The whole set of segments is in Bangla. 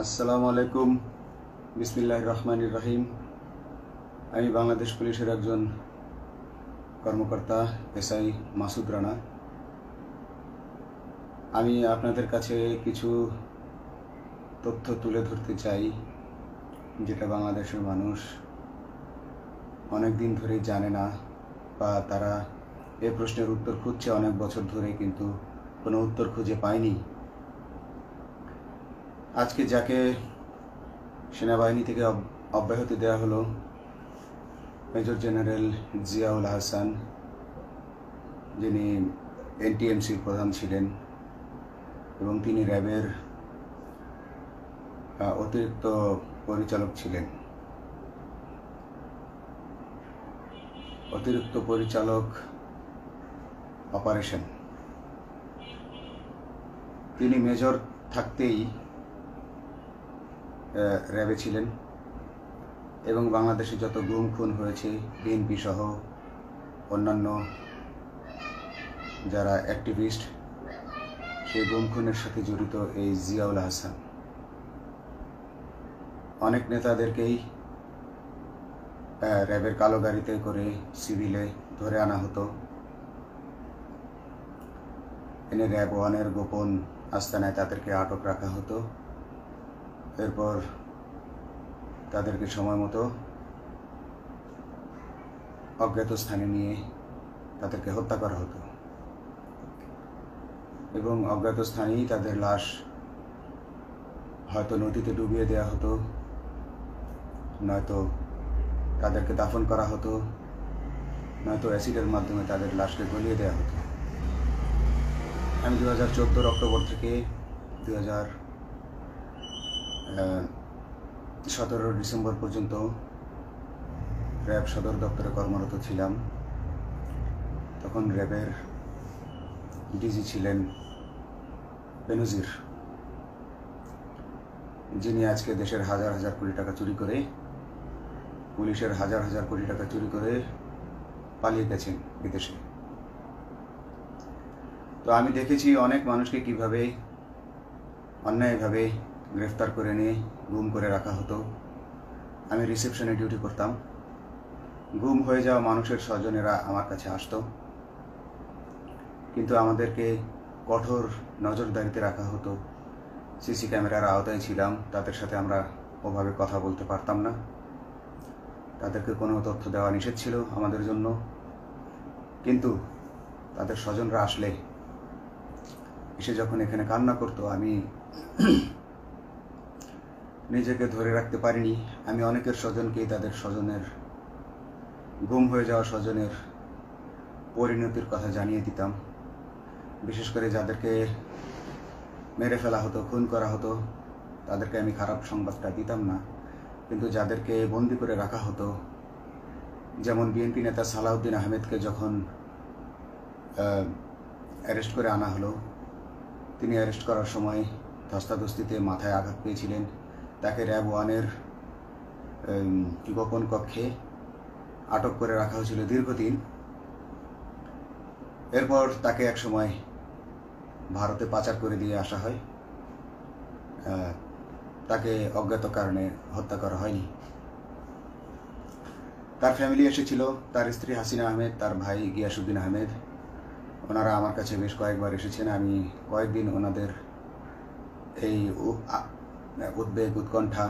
আসসালামু আলাইকুম। বিসমিল্লাহির রহমানির রহিম। আমি বাংলাদেশ পুলিশের একজন কর্মকর্তা এসআই মাসুদ রানা। আমি আপনাদের কাছে কিছু তথ্য তুলে ধরতে চাই, যেটা বাংলাদেশের মানুষ অনেক দিন ধরেই জানে না, বা তারা এই প্রশ্নের উত্তর খুঁজছে অনেক বছর ধরে, কিন্তু কোনো উত্তর খুঁজে পায়নি। আজকে যাকে সেনাবাহিনী থেকে অব্যাহতি দেওয়া হলো, মেজর জেনারেল জিয়াউল হাসান, যিনি এনটিএমসির প্রধান ছিলেন এবং তিনি র্যাবের অতিরিক্ত পরিচালক ছিলেন। অতিরিক্ত পরিচালক অপারেশন। তিনি মেজর থাকতেই র্যাবে ছিলেন এবং বাংলাদেশে যত গুম খুন হয়েছে, বিএনপি সহ অন্যান্য যারা অ্যাক্টিভিস্ট, সেই গুম খুনের সাথে জড়িত এই জিয়াউল হাসান। অনেক নেতাদেরকেই র্যাবের কালো গাড়িতে করে সিভিলে ধরে আনা হতো, এনে র্যাব 1-এর গোপন আস্তানায় তাদেরকে আটক রাখা হতো। এরপর তাদেরকে সময় মতো অজ্ঞাত স্থানে নিয়ে তাদেরকে হত্যা করা হতো এবং অজ্ঞাত স্থানেই তাদের লাশ হয়তো নদীতে ডুবিয়ে দেওয়া হতো, নয়তো তাদেরকে দাফন করা হতো, নয়তো অ্যাসিডের মাধ্যমে তাদের লাশকে গলিয়ে দেওয়া হতো। আমি 2014 অক্টোবর থেকে 2017 ডিসেম্বর পর্যন্ত র্যাব সদর দপ্তরে কর্মরত ছিলাম। তখন র্যাবের ডিজি ছিলেন বেনজির, যিনি আজকে দেশের হাজার হাজার কোটি টাকা চুরি করে, পুলিশের হাজার হাজার কোটি টাকা চুরি করে পালিয়ে গেছেন বিদেশে। তো আমি দেখেছি অনেক মানুষকে কিভাবে অন্যায়ভাবে গ্রেফতার করে নিয়ে গুম করে রাখা হতো। আমি রিসেপশনে ডিউটি করতাম। গুম হয়ে যাওয়া মানুষের স্বজনেরা আমার কাছে আসতো, কিন্তু আমাদেরকে কঠোর নজরদারিতে রাখা হতো। সিসি ক্যামেরার আওতায় ছিলাম, তাদের সাথে আমরা ওভাবে কথা বলতে পারতাম না। তাদেরকে কোনো তথ্য দেওয়া নিষেধ ছিল আমাদের জন্য। কিন্তু তাদের স্বজনরা আসলে এসে যখন এখানে কান্না করতো, আমি নিজেকে ধরে রাখতে পারিনি। আমি অনেকের স্বজনকেই তাদের স্বজনের, গুম হয়ে যাওয়া স্বজনের পরিণতির কথা জানিয়ে দিতাম। বিশেষ করে যাদেরকে মেরে ফেলা হতো, খুন করা হতো, তাদেরকে আমি খারাপ সংবাদটা দিতাম না। কিন্তু যাদেরকে বন্দি করে রাখা হতো, যেমন বিএনপি নেতা সালাউদ্দিন আহমেদকে যখন অ্যারেস্ট করে আনা হলো, তিনি অ্যারেস্ট করার সময় ধস্তাধস্তিতে মাথায় আঘাত পেয়েছিলেন। তাকে র্যাব 1-এর গোপন কক্ষে আটক করে রাখা হয়েছিল দীর্ঘদিন। এরপর তাকে এক সময় ভারতে পাচার করে দিয়ে আসা হয়। তাকে অজ্ঞাত কারণে হত্যা করা হয়নি। তার ফ্যামিলি এসেছিল, তার স্ত্রী হাসিনা আহমেদ, তার ভাই গিয়াসউদ্দিন আহমেদ। ওনারা আমার কাছে বেশ কয়েকবার এসেছেন। আমি কয়েকদিন ওনাদের এই উদ্বেগ, উৎকণ্ঠা,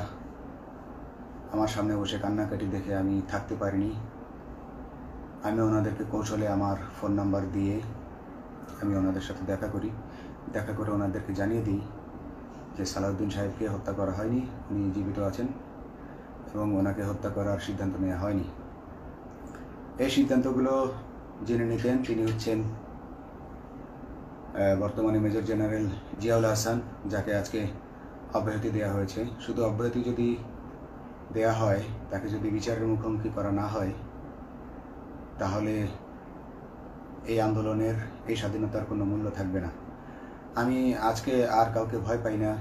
আমার সামনে বসে কান্নাকাটি দেখে আমি থাকতে পারিনি। আমি ওনাদেরকে কৌশলে আমার ফোন নাম্বার দিয়ে আমি ওনাদের সাথে দেখা করে ওনাদেরকে জানিয়ে দিই যে সালাউদ্দিন সাহেবকে হত্যা করা হয়নি, উনি জীবিত আছেন এবং ওনাকে হত্যা করার সিদ্ধান্ত নেওয়া হয়নি। এই সিদ্ধান্তগুলো জেনে নিতেন তিনি হচ্ছেন বর্তমানে মেজর জেনারেল জিয়াউল হাসান, যাকে আজকে অব্যাহতি দেওয়া হয়েছে। শুধু অব্যাহতি যদি দেয়া হয়, তাকে যদি বিচারের মুখোমুখি করা না হয়, তাহলে এই আন্দোলনের, এই স্বাধীনতার কোনো মূল্য থাকবে না। আমি আজকে আর কাউকে ভয় পাই না।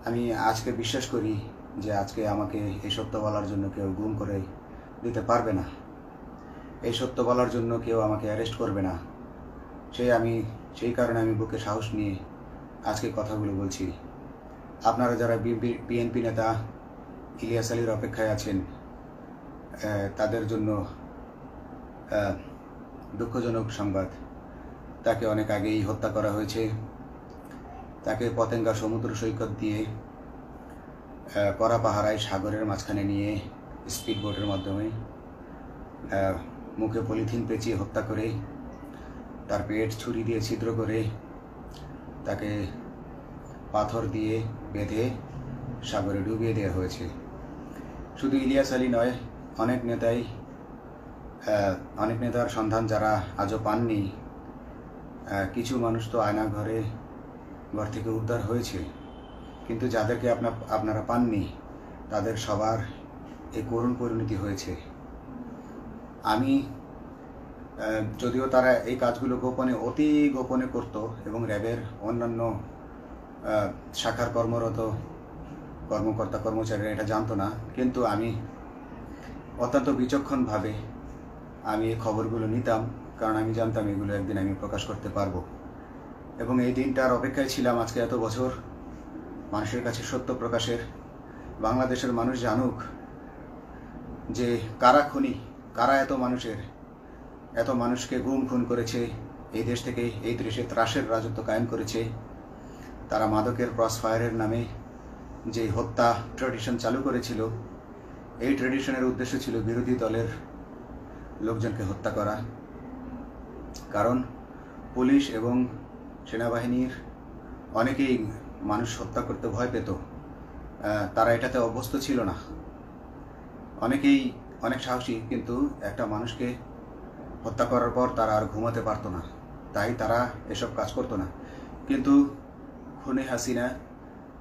আমি আজকে বিশ্বাস করি যে আজকে আমাকে এই সত্য বলার জন্য কেউ গুম করে দিতে পারবে না, এই সত্য বলার জন্য কেউ আমাকে অ্যারেস্ট করবে না। সেই কারণে আমি বুকে সাহস নিয়ে আজকে কথাগুলো বলছি। আপনারা যারা বিএনপি নেতা ইলিয়াস আলীর অপেক্ষায় আছেন, তাদের জন্য দুঃখজনক সংবাদ। তাকে অনেক আগেই হত্যা করা হয়েছে। তাকে পতেঙ্গা সমুদ্র সৈকত দিয়ে কড়া পাহারায় সাগরের মাঝখানে নিয়ে স্পিড বোটের মাধ্যমে মুখে পলিথিন পেঁচিয়ে হত্যা করে, তার পেট ছুরি দিয়ে ছিদ্র করে, তাকে পাথর দিয়ে বেঁধে সাগরে ডুবিয়ে দেওয়া হয়েছে। শুধু ইলিয়াস আলী নয়, অনেক নেতার সন্ধান যারা আজও পাননি। কিছু মানুষ তো ঘর থেকে উদ্ধার হয়েছে, কিন্তু যাদেরকে আপনারা পাননি তাদের সবার এই করুণ পরিণতি হয়েছে। আমি যদিও তারা এই কাজগুলো অতি গোপনে করত এবং র্যাবের অন্যান্য শাখার কর্মরত কর্মকর্তা কর্মচারীরা এটা জানতো না, কিন্তু আমি অত্যন্ত বিচক্ষণভাবে আমি এই খবরগুলো নিতাম, কারণ আমি জানতাম এগুলো একদিন আমি প্রকাশ করতে পারবো। এবং এই দিনটার অপেক্ষায় ছিলাম আজকে এত বছর, মানুষের কাছে সত্য প্রকাশের। বাংলাদেশের মানুষ জানুক যে কারা খুনি, কারা এত মানুষকে গুম খুন করেছে, এই দেশ থেকে এই দেশে ত্রাসের রাজত্ব কায়েম করেছে। তারা মাদকের ক্রস ফায়ারের নামে যে হত্যা ট্র্যাডিশন চালু করেছিল, এই ট্র্যাডিশনের উদ্দেশ্য ছিল বিরোধী দলের লোকজনকে হত্যা করা। কারণ পুলিশ এবং সেনাবাহিনীর অনেকেই মানুষ হত্যা করতে ভয় পেত, তারা এটাতে অভ্যস্ত ছিল না। অনেকেই অনেক সাহসী, কিন্তু একটা মানুষকে হত্যা করার পর তারা আর ঘুমাতে পারতো না, তাই তারা এসব কাজ করতো না। কিন্তু খুনি হাসিনা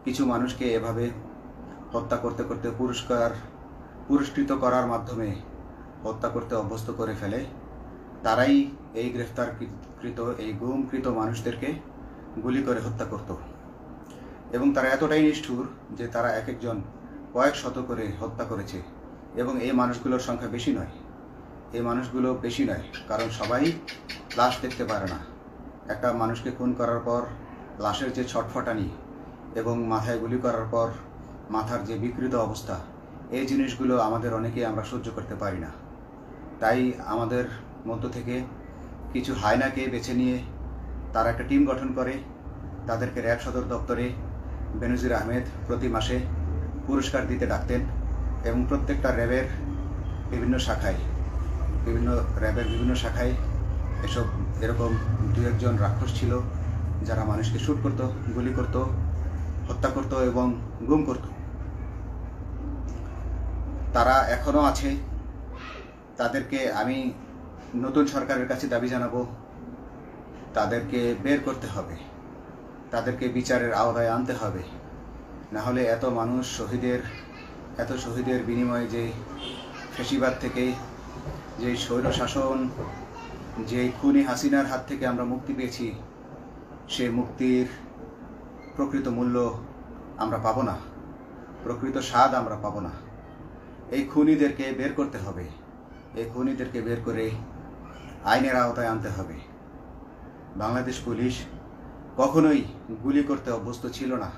কিছু মানুষকে এভাবে হত্যা করতে করতে পুরস্কৃত করার মাধ্যমে হত্যা করতে অভ্যস্ত করে ফেলে। তারাই এই গ্রেফতারকৃত এই গুমকৃত মানুষদেরকে গুলি করে হত্যা করত। এবং তারা এতটাই নিষ্ঠুর যে তারা এক একজন কয়েক শত করে হত্যা করেছে। এবং এই মানুষগুলোর সংখ্যা বেশি নয়, কারণ সবাই লাশ দেখতে পারে না। একটা মানুষকে খুন করার পর লাশের যে ছটফটানি এবং মাথায় গুলি করার পর মাথার যে বিকৃত অবস্থা, এই জিনিসগুলো অনেকেই আমরা সহ্য করতে পারি না। তাই আমাদের মধ্য থেকে কিছু হায়নাকে বেছে নিয়ে তারা একটা টিম গঠন করে। তাদেরকে র্যাব সদর দপ্তরে বেনজির আহমেদ প্রতি মাসে পুরস্কার দিতে ডাকতেন, এবং প্রত্যেকটা র্যাবের বিভিন্ন শাখায় এরকম দু একজন রাক্ষস ছিল যারা মানুষকে শ্যুট করত, গুলি করত, হত্যা করত এবং গুম করত। তারা এখনো আছে। তাদেরকে আমি নতুন সরকারের কাছে দাবি জানাবো, তাদেরকে বের করতে হবে, তাদেরকে বিচারের আওতায় আনতে হবে। না হলে এত শহীদের বিনিময়ে যে ফ্যাসিবাদ থেকে, যে স্বৈর শাসন, যে খুনি হাসিনার হাত থেকে আমরা মুক্তি পেয়েছি, সে মুক্তির প্রকৃত মূল্য আমরা পাবো না, প্রকৃত স্বাদ আমরা পাবো না। এই খুনিদেরকে বের করতে হবে, এই খুনিদেরকে বের করে আইনের আওতায় আনতে হবে। বাংলাদেশ পুলিশ কখনোই গুলি করতে অভ্যস্ত ছিল না।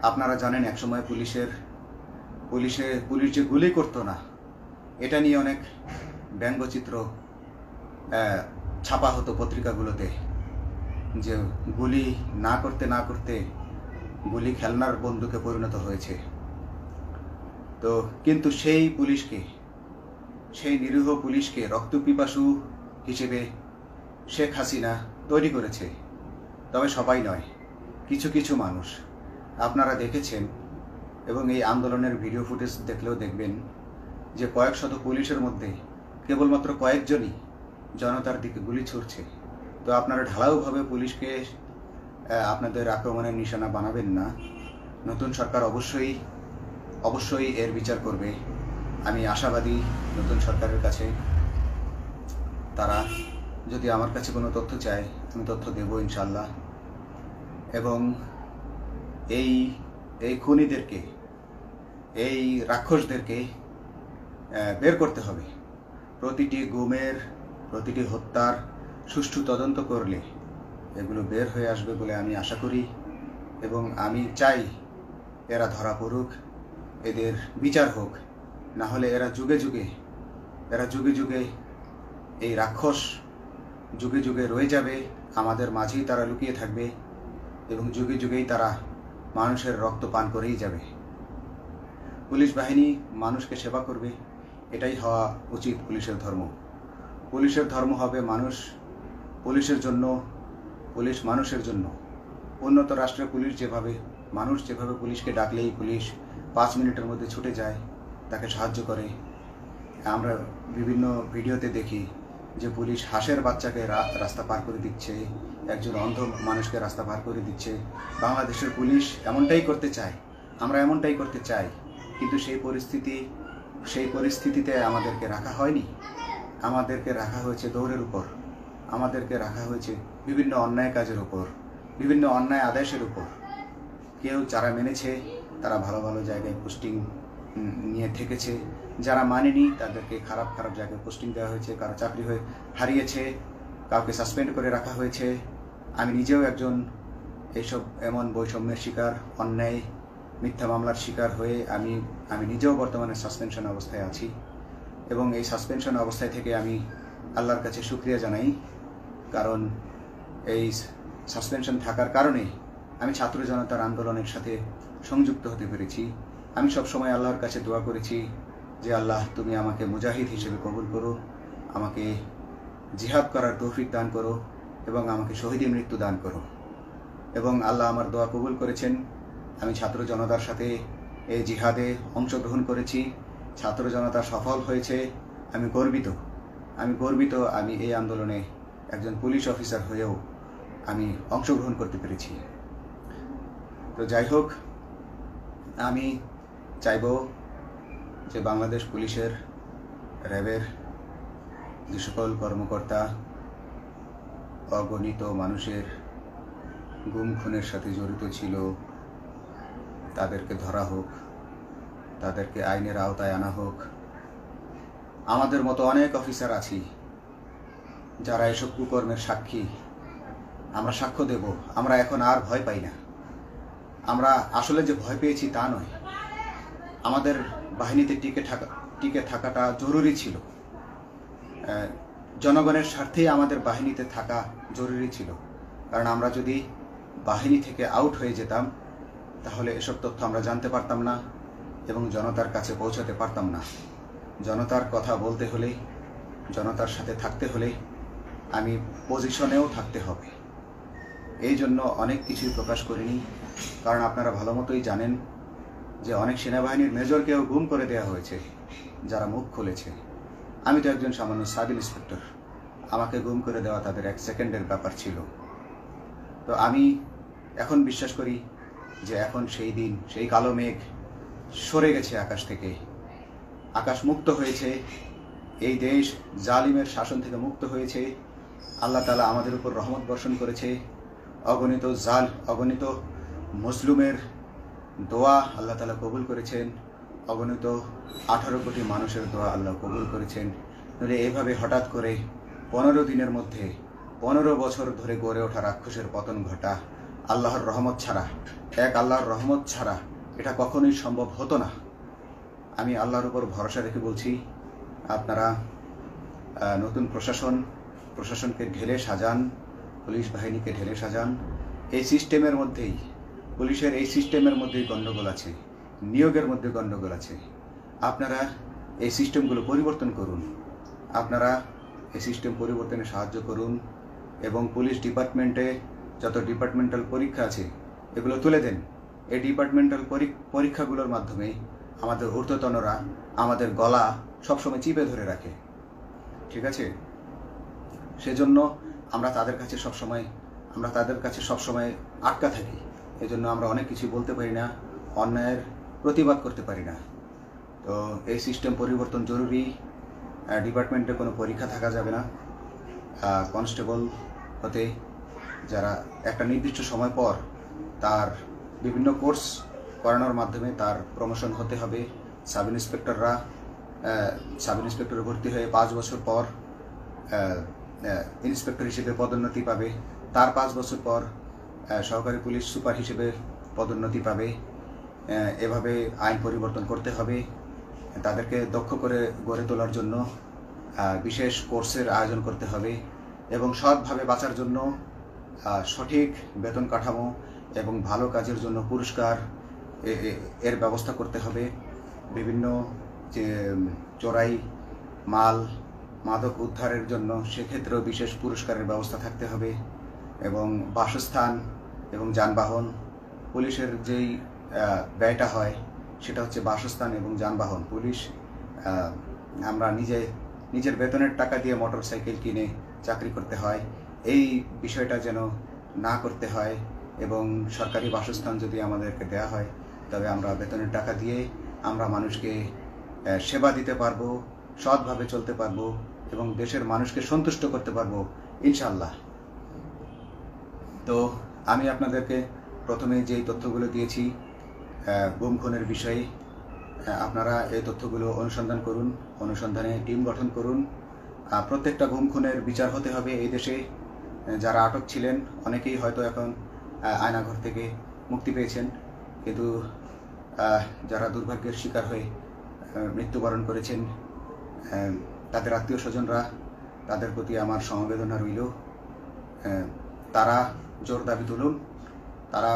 আপনারা জানেন একসময় পুলিশ যে গুলি করতো না, এটা নিয়ে অনেক ব্যঙ্গচিত্র ছাপা হতো পত্রিকাগুলোতে, যে গুলি না করতে গুলি খেলনার বন্দুকে পরিণত হয়েছে। তো কিন্তু সেই নিরীহ পুলিশকে রক্তপিপাসু হিসেবে শেখ হাসিনা তৈরি করেছে। তবে সবাই নয়, কিছু মানুষ। আপনারা দেখেছেন এবং এই আন্দোলনের ভিডিও ফুটেজ দেখলেও দেখবেন যে কয়েক শত পুলিশের মধ্যে কেবলমাত্র কয়েকজনই জনতার দিকে গুলি ছুড়ছে। তো আপনারা ঢালাওভাবে পুলিশকে আপনাদের আক্রমণের নিশানা বানাবেন না। নতুন সরকার অবশ্যই এর বিচার করবে। আমি আশাবাদী নতুন সরকারের কাছে। তারা যদি আমার কাছে কোনো তথ্য চায়, আমি তথ্য দেব ইনশাল্লাহ। এবং এই খুনিদেরকে, এই রাক্ষসদেরকে বের করতে হবে। প্রতিটি গুমের, প্রতিটি হত্যার সুষ্ঠু তদন্ত করলে এগুলো বের হয়ে আসবে বলে আমি আশা করি। এবং আমি চাই এরা ধরা পড়ুক, এদের বিচার হোক, না হলে এরা যুগে যুগে এই রাক্ষস যুগে যুগে রয়ে যাবে, আমাদের মাঝেই তারা লুকিয়ে থাকবে এবং যুগে যুগেই তারা মানুষের রক্ত পান করেই যাবে। পুলিশ বাহিনী মানুষকে সেবা করবে, এটাই হওয়া উচিত পুলিশের ধর্ম। পুলিশের ধর্ম হবে মানুষ পুলিশের জন্য, পুলিশ মানুষের জন্য। উন্নত রাষ্ট্রের পুলিশ মানুষ যেভাবে পুলিশকে ডাকলেই পুলিশ 5 মিনিটের মধ্যে ছুটে যায়, তাকে সাহায্য করে। আমরা বিভিন্ন ভিডিওতে দেখি যে পুলিশ হাঁসের বাচ্চাকে রাস্তা পার করে দিচ্ছে, একজন অন্ধ মানুষকে রাস্তা পার করে দিচ্ছে। বাংলাদেশের পুলিশ এমনটাই করতে চায়, আমরা এমনটাই করতে চাই, কিন্তু সেই পরিস্থিতিতে আমাদেরকে রাখা হয়নি। আমাদেরকে রাখা হয়েছে দৌড়ের উপর, আমাদেরকে রাখা হয়েছে বিভিন্ন অন্যায় কাজের উপর, বিভিন্ন অন্যায় আদেশের উপর। কেউ যারা মেনেছে তারা ভালো ভালো জায়গায় পোস্টিং নিয়ে থেকেছে, যারা মানেনি তাদেরকে খারাপ জায়গায় পোস্টিং দেওয়া হয়েছে, কারো চাকরি হারিয়েছে, কাউকে সাসপেন্ড করে রাখা হয়েছে। আমি নিজেও একজন এমন বৈষম্যের শিকার, অন্যায় মিথ্যা মামলার শিকার হয়ে আমি নিজেও বর্তমানে সাসপেনশন অবস্থায় আছি এবং এই সাসপেনশন অবস্থায় থেকে আমি আল্লাহর কাছে শুকরিয়া জানাই, কারণ এই সাসপেনশন থাকার কারণে আমি ছাত্র জনতার আন্দোলনের সাথে সংযুক্ত হতে পেরেছি। আমি সবসময় আল্লাহর কাছে দোয়া করেছি যে আল্লাহ, তুমি আমাকে মুজাহিদ হিসেবে কবুল করো, আমাকে জিহাদ করার তৌফিক দান করো এবং আমাকে শহীদী মৃত্যু দান করো। এবং আল্লাহ আমার দোয়া কবুল করেছেন। আমি ছাত্র জনতার সাথে এই জিহাদে অংশগ্রহণ করেছি, ছাত্র জনতা সফল হয়েছে। আমি গর্বিত আমি এই আন্দোলনে একজন পুলিশ অফিসার হয়েও আমি অংশগ্রহণ করতে পেরেছি। তো যাই হোক, আমি চাইব যে বাংলাদেশ পুলিশের, র্যাবের যে সকল কর্মকর্তা অগণিত মানুষের গুম খুনের সাথে জড়িত ছিল তাদেরকে ধরা হোক, তাদেরকে আইনের আওতায় আনা হোক। আমাদের মতো অনেক অফিসার আছি যারা এসব কুকর্মের সাক্ষী, আমরা সাক্ষ্য দেব। আমরা এখন আর ভয় পাই না। আমরা আসলে যে ভয় পেয়েছি তা নয়, আমাদের বাহিনীতে টিকে থাকাটা জরুরি ছিল। জনগণের স্বার্থেই আমাদের বাহিনীতে থাকা জরুরি ছিল, কারণ আমরা যদি বাহিনী থেকে আউট হয়ে যেতাম তাহলে এসব তথ্য আমরা জানতে পারতাম না এবং জনতার কাছে পৌঁছাতে পারতাম না। জনতার কথা বলতে হলে, জনতার সাথে থাকতে হলে আমি পজিশনেও থাকতে হবে। এই জন্য অনেক কিছুই প্রকাশ করিনি, কারণ আপনারা ভালো মতোই জানেন যে অনেক সেনাবাহিনীর মেজরকেও গুম করে দেওয়া হয়েছে যারা মুখ খুলেছে। আমি তো একজন সামান্য সাব ইন্সপেক্টর, আমাকে গুম করে দেওয়া তাদের 1 সেকেন্ডের ব্যাপার ছিল। তো আমি এখন বিশ্বাস করি যে এখন সেই দিন, সেই কালো মেঘ সরে গেছে আকাশ থেকে, আকাশ মুক্ত হয়েছে, এই দেশ জালিমের শাসন থেকে মুক্ত হয়েছে। আল্লাহ তাআলা আমাদের উপর রহমত বর্ষণ করেছে। অগণিত মুসলিমের দোয়া আল্লাহ তাআলা কবুল করেছেন, অগণিত 18 কোটি মানুষের দোয়া আল্লাহ কবুল করেছেন। নইলে এইভাবে হঠাৎ করে 15 দিনের মধ্যে 15 বছর ধরে গড়ে ওঠা রাক্ষসের পতন ঘটা আল্লাহর রহমত ছাড়া, আল্লাহর রহমত ছাড়া এটা কখনোই সম্ভব হতো না। আমি আল্লাহর উপর ভরসা রেখে বলছি, আপনারা নতুন প্রশাসনকে ঢেলে সাজান, পুলিশ বাহিনীকে ঢেলে সাজান। এই সিস্টেমের মধ্যেই, পুলিশের এই সিস্টেমের মধ্যেই গণ্ডগোল আছে, নিয়োগের মধ্যে গণ্ডগোল আছে। আপনারা এই সিস্টেমগুলো পরিবর্তন করুন, আপনারা এই সিস্টেম পরিবর্তনে সাহায্য করুন এবং পুলিশ ডিপার্টমেন্টে যত ডিপার্টমেন্টাল পরীক্ষা আছে এগুলো তুলে দেন। এই ডিপার্টমেন্টাল পরীক্ষাগুলোর মাধ্যমে আমাদের ঊর্ধ্বতনরা আমাদের গলা সবসময় চিপে ধরে রাখে, ঠিক আছে? সেজন্য আমরা তাদের কাছে সবসময় আটকা থাকি। এজন্য আমরা অনেক কিছু বলতে পারি না, অন্যায়ের প্রতিবাদ করতে পারি না। তো এই সিস্টেম পরিবর্তন জরুরি। ডিপার্টমেন্টে কোনো পরীক্ষা থাকা যাবে না। কনস্টেবল হতে যারা একটা নির্দিষ্ট সময় পর তার বিভিন্ন কোর্স করানোর মাধ্যমে তার প্রমোশন হতে হবে। সাব ইন্সপেক্টরে ভর্তি হয়ে 5 বছর পর ইন্সপেক্টর হিসেবে পদোন্নতি পাবে, তার 5 বছর পর সহকারী পুলিশ সুপার হিসেবে পদোন্নতি পাবে। এভাবে আইন পরিবর্তন করতে হবে। তাদেরকে দক্ষ করে গড়ে তোলার জন্য বিশেষ কোর্সের আয়োজন করতে হবে এবং সৎভাবে বাঁচার জন্য সঠিক বেতন কাঠামো এবং ভালো কাজের জন্য পুরস্কার এর ব্যবস্থা করতে হবে। বিভিন্ন যে চোরাই মাল মাদক উদ্ধারের জন্য সেক্ষেত্রেও বিশেষ পুরস্কারের ব্যবস্থা থাকতে হবে এবং বাসস্থান এবং যানবাহন, পুলিশের যেই ব্যয়টা হয় সেটা হচ্ছে বাসস্থান এবং যানবাহন। পুলিশ আমরা নিজের বেতনের টাকা দিয়ে মোটরসাইকেল কিনে চাকরি করতে হয়, এই বিষয়টা যেন না করতে হয় এবং সরকারি বাসস্থান যদি আমাদেরকে দেয়া হয় তবে আমরা বেতনের টাকা দিয়ে আমরা মানুষকে সেবা দিতে পারবো, সৎভাবে চলতে পারবো এবং দেশের মানুষকে সন্তুষ্ট করতে পারবো ইনশাআল্লাহ। তো আমি আপনাদেরকে প্রথমে যেই তথ্যগুলো দিয়েছি গুম খুনের বিষয়ে, আপনারা এই তথ্যগুলো অনুসন্ধান করুন, অনুসন্ধানে টিম গঠন করুন। প্রত্যেকটা গুম খুনের বিচার হতে হবে এই দেশে। যারা আটক ছিলেন অনেকেই হয়তো এখন আয়নাঘর থেকে মুক্তি পেয়েছেন, কিন্তু যারা দুর্ভাগ্যের শিকার হয়ে মৃত্যুবরণ করেছেন তাদের আত্মীয় স্বজনরা, তাদের প্রতি আমার সমবেদনা রইল। তারা জোর দাবি তুলুন, তারা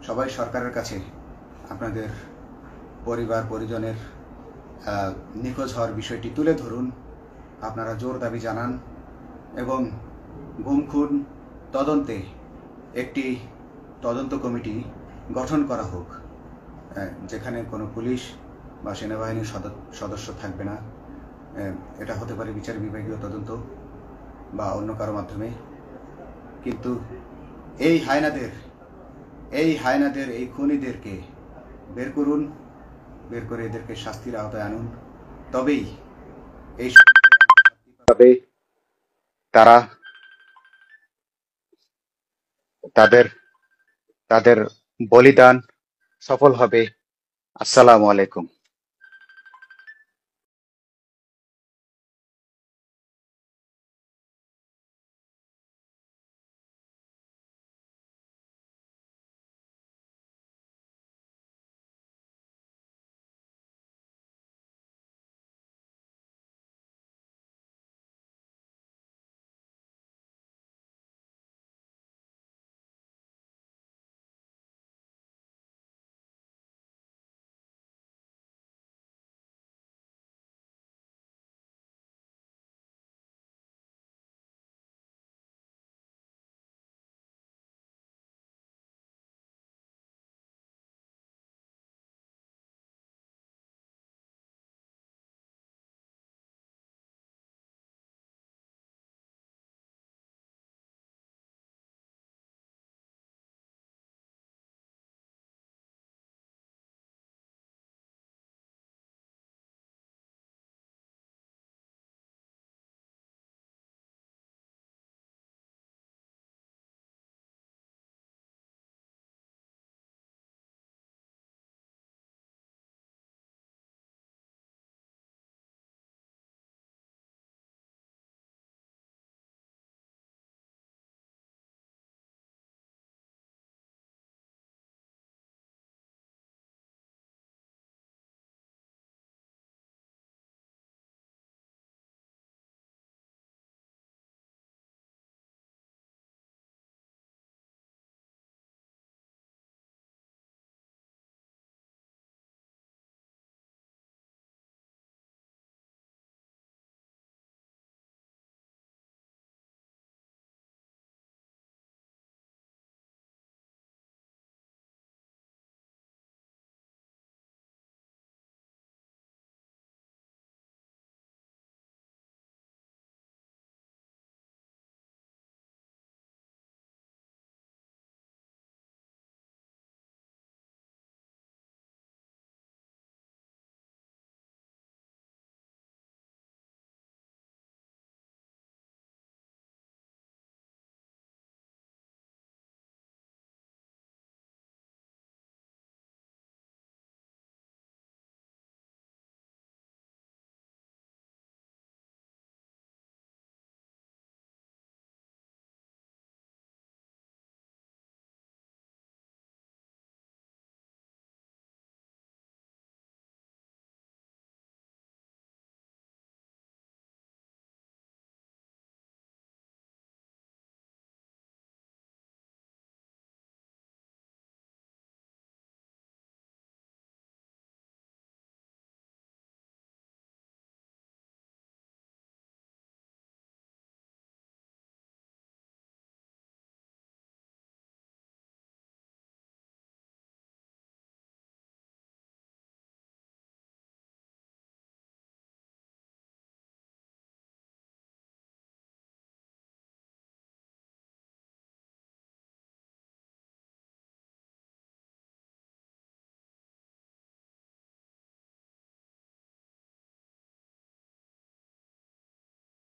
সবাই সরকারের কাছে আপনাদের পরিবার পরিজনের নিখোঁজ হওয়ার বিষয়টি তুলে ধরুন, আপনারা জোর দাবি জানান এবং গুম খুন তদন্তে একটি তদন্ত কমিটি গঠন করা হোক, যেখানে কোনো পুলিশ বা সেনাবাহিনীর সদস্য থাকবে না। এটা হতে পারে বিচার বিভাগীয় তদন্ত বা অন্য কারো মাধ্যমে, কিন্তু এই হায়নাদের এই খুনিদেরকে বের করুন, বের করে এদেরকে শাস্তির আওতায় আনুন, তবেই এই তারা তাদের বলিদান সফল হবে। আসসালামু আলাইকুম।